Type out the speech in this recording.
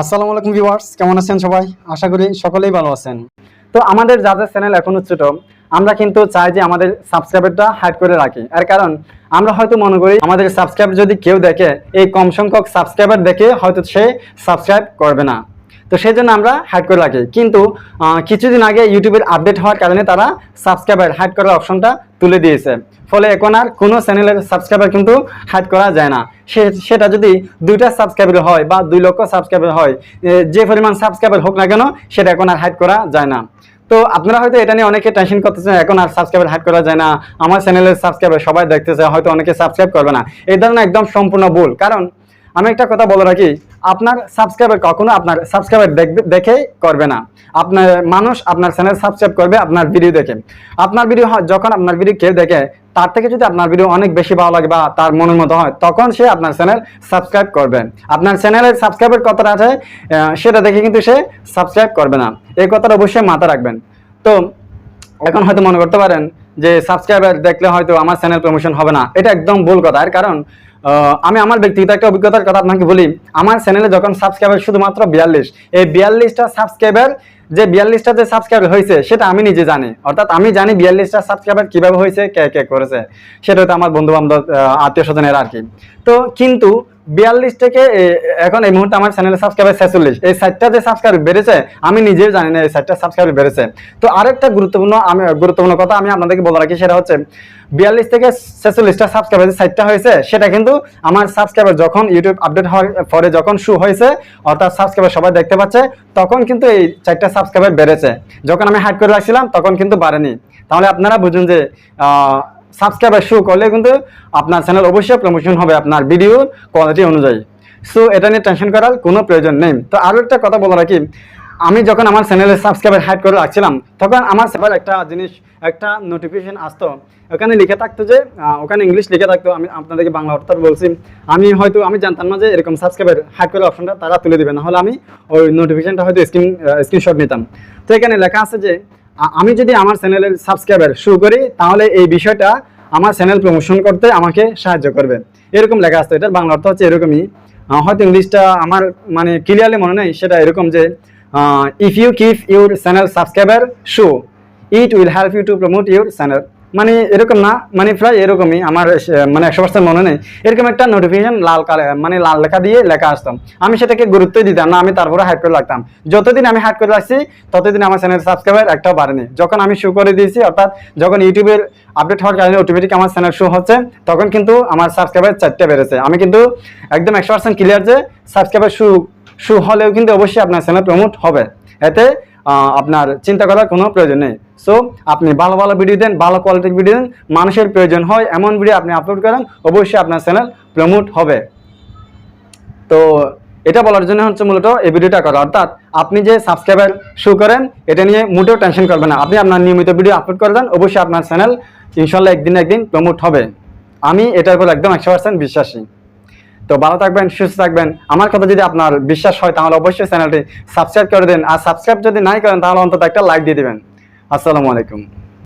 আসসালামু আলাইকুম ভিউয়ার্স, কেমন আছেন সবাই? আশা করি সকলেই ভালো আছেন। তো আমাদের যাদের চ্যানেল এখনো ছোট, আমরা কিন্তু চাই যে আমাদের সাবস্ক্রাইবারটা হাইড করে রাখি। এর কারণ আমরা হয়তো মনে করি আমাদের সাবস্ক্রাইবার যদি কেউ দেখে, এই কম সংখ্যক সাবস্ক্রাইবার দেখে হয়তো সে সাবস্ক্রাইব করবে না। তো সেই জন্য আমরা হাইড করে রাখি। কিন্তু কিছুদিন আগে ইউটিউবের আপডেট হওয়ার কারণে তারা সাবস্ক্রাইবার হাইড করার অপশনটা তুলে দিয়েছে। ফলে এখন আর কোনো চ্যানেলের সাবস্ক্রাইবার কিন্তু হাইড করা যায় না। সেটা যদি 2টা সাবস্ক্রাইবার হয় বা 2 লক্ষ সাবস্ক্রাইবার হয়, যে পরিমাণ সাবস্ক্রাইবার হোক না কেন, সেটা এখন আর হাইড করা যায় না। তো আপনারা হয়তো এটা নিয়ে অনেকে টেনশন করতেছেন, এখন আর সাবস্ক্রাইবার হাইড করা যায় না, আমার চ্যানেলের সাবস্ক্রাইবার সবাই দেখতেছে, হয়তো অনেকে সাবস্ক্রাইব করবে না। এই ধরনের একদম সম্পূর্ণ ভুল। কারণ আমি একটা কথা বলে রাখি, আপনার সাবস্ক্রাইবার কখনো আপনার সাবস্ক্রাইবার দেখে করবে না। আপনার মানুষ আপনার চ্যানেল সাবস্ক্রাইব করবে আপনার ভিডিও দেখে। আপনার ভিডিও যখন আপনার ভিডিও কেউ দেখে, তার থেকে যদি আপনার ভিডিও অনেক বেশি ভালো লাগে বা তার মনের মতো হয়, তখন সে আপনার চ্যানেল সাবস্ক্রাইব করবে। আপনার চ্যানেলের সাবস্ক্রাইবার কতটা আছে সেটা দেখে কিন্তু সে সাবস্ক্রাইব করবে না। এই কথাটা অবশ্যই মাথায় রাখবেন। তো এখন হয়তো মনে করতে পারেন যে সাবস্ক্রাইবার দেখলে হয়তো আমার চ্যানেল প্রমোশন হবে না। এটা একদম ভুল কথা। এর কারণ আমি আমার ব্যক্তিগত একটা অভিজ্ঞতার কথা আপনাকে বলি। আমার চ্যানেলে যখন সাবস্ক্রাইবার শুধুমাত্র 42, এই 42টা সাবস্ক্রাইবার যে 42টা যে সাবস্ক্রাইবার হয়েছে সেটা আমি নিজে জানি। অর্থাৎ আমি জানি 42টা সাবস্ক্রাইবার কিভাবে হয়েছে, কে করেছে, সেটা হয়তো আমার বন্ধু বান্ধব, আত্মীয় স্বজনের আর কি। তো কিন্তু 42 থেকে এখন এই মুহূর্তে আমার চ্যানেলের সাবস্ক্রাইবার 46, এই 60টা যে সাবস্ক্রাইবার বেড়েছে আমি নিজেও জানি না এই 60টা সাবস্ক্রাইবার বেড়েছে। তো আরেকটা গুরুত্বপূর্ণ কথা আমি আপনাদেরকে বলে রাখি, সেটা হচ্ছে 42 থেকে 46টা সাবস্ক্রাইবার যে 60টা হয়েছে, সেটা কিন্তু আমার সাবস্ক্রাইবার যখন ইউটিউব আপডেট হওয়ার পরে যখন শো হয়েছে, অর্থাৎ সাবস্ক্রাইবার সবাই দেখতে পাচ্ছে, তখন কিন্তু এই 4টা সাবস্ক্রাইবার বেড়েছে। যখন আমি হাইড করে রাখছিলাম তখন কিন্তু বাড়েনি। তাহলে আপনারা বুঝুন যে সাবস্ক্রাইবার শো করলে কিন্তু আপনার চ্যানেল অবশ্যই প্রমোশন হবে আপনার ভিডিও কোয়ালিটি অনুযায়ী। সো এটা নিয়ে টেনশন করার কোনো প্রয়োজন নেই। তো আরও একটা কথা বলে রাখি, আমি যখন আমার চ্যানেলের সাবস্ক্রাইবার হাইড করে রাখছিলাম, তখন আমার একটা নোটিফিকেশন আসতো। ওখানে লিখে থাকতো যে, ওখানে ইংলিশ লিখে থাকতো, আমি আপনাদেরকে বাংলা অর্থ বলছি। আমি জানতাম না যে এরকম সাবস্ক্রাইবার হাইড করার অপশনটা তারা তুলে দেবে, না হলে আমি ওই নোটিফিকেশনটা হয়তো স্ক্রিনশট নিতাম। তো এখানে লেখা আছে যে আমি যদি আমার চ্যানেলের সাবস্ক্রাইবার শো করি, তাহলে এই বিষয়টা আমার চ্যানেল প্রমোশন করতে আমাকে সাহায্য করবে, এরকম লেখা আসতো। এটার বাংলা অর্থ হচ্ছে এরকমই, হয়তো ইংলিশটা আমার মানে ক্লিয়ারলি মনে নেই। সেটা এরকম যে if you keep your channel subscriber show, it will help you to promote your channel. মানে এরকম না, মানে প্রায় এরকমই, আমার মানে 100% মনে নেই। এরকম একটা নোটিফিকেশন লাল লেখা দিয়ে লেখা আসতাম। আমি সেটাকে গুরুত্বই দিতাম না, আমি তারপরে হাইড করে রাখতাম। যতদিন আমি হাইড করে রাখছি ততদিন আমার চ্যানেল সাবস্ক্রাইবার একটাও বাড়েনি। যখন আমি শো করে দিয়েছি, অর্থাৎ যখন ইউটিউবের আপডেট হওয়ার কারণে অটোমেটিক আমার চ্যানেল শো হচ্ছে, তখন কিন্তু আমার সাবস্ক্রাইবার 4টা বেড়েছে। আমি কিন্তু একদম 100% ক্লিয়ার যে সাবস্ক্রাইবার শো হলেও কিন্তু অবশ্যই আপনার চ্যানেল প্রমোট হবে। এতে আপনার চিন্তা করার কোনো প্রয়োজন নেই। সো আপনি ভালো ভালো ভিডিও দেন, ভালো কোয়ালিটির ভিডিও দেন, মানুষের প্রয়োজন হয় এমন ভিডিও আপনি আপলোড করেন, অবশ্যই আপনার চ্যানেল প্রমোট হবে। তো এটা বলার জন্য হচ্ছে মূলত এই ভিডিওটা করা। অর্থাৎ আপনি যে সাবস্ক্রাইবার শো করেন, এটা নিয়ে মোটেও টেনশন করবেন না। আপনি আপনার নিয়মিত ভিডিও আপলোড করে দেন, অবশ্যই আপনার চ্যানেল ইনশাল্লাহ একদিন প্রমোট হবে। আমি এটার উপর একদম 100% বিশ্বাসী। তো ভালো থাকবেন, সুস্থ থাকবেন। আমার কথা যদি আপনার বিশ্বাস হয়, তাহলে অবশ্যই চ্যানেলটি সাবস্ক্রাইব করে দেন। আর সাবস্ক্রাইব যদি নাই করেন, তাহলে অন্তত একটা লাইক দিয়ে দিবেন। আসসালামু আলাইকুম।